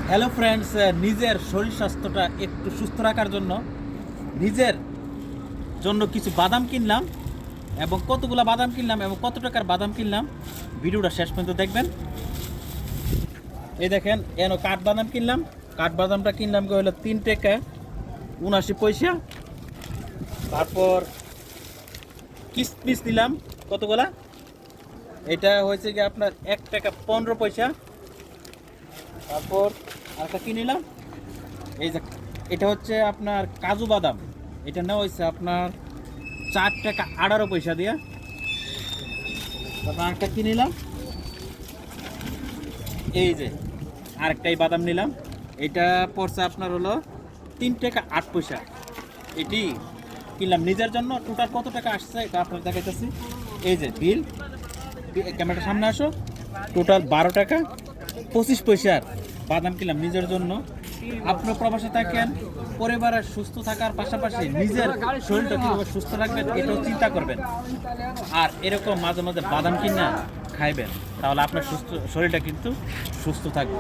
Hello friends, নিজের শরীর স্বাস্থ্যটা একটু সুস্থ রাখার জন্য নিজের জন্য কিছু বাদাম কিনলাম এবং কতগুলো বাদাম কিনলাম এবং কত টাকার বাদাম কিনলাম ভিডিওটা শেষ পর্যন্ত দেখবেন। এই দেখেন, কাঠবাদাম কিনলাম। কাঠবাদামটা কিনলাম হলো 3 টাকা 79 পয়সা। তারপর কিশমিশ নিলাম কতগুলা, এটা হয়েছে কি আপনার 1 টাকা 15 পয়সা। তারপর আরেকটা কি নিলাম, এই যে এটা হচ্ছে আপনার কাজু বাদাম, এটা নেওয়া হয়েছে আপনার 4 টাকা 18 পয়সা দিয়ে। তারপর আরেকটা কি নিলাম, এই যে আরেকটাই বাদাম নিলাম, এটা পড়ছে আপনার হলো 3 টাকা 8 পয়সা। এটি কিনলাম নিজের জন্য। টোটাল কত টাকা আসছে এটা আপনার দেখাইতেছি। এই যে বিল, ক্যামেরাটার সামনে আসো। টোটাল 12 টাকা 25 পয়সার বাদাম কিনলাম নিজের জন্য। আপনার প্রবাসে থাকেন, পরিবারের সুস্থ থাকার পাশাপাশি নিজের শরীরটা কীভাবে সুস্থ রাখবেন এটাও চিন্তা করবেন। আর এরকম মাঝে মাঝে বাদাম কিনা খাইবেন, তাহলে আপনার শরীরটা কিন্তু সুস্থ থাকবে।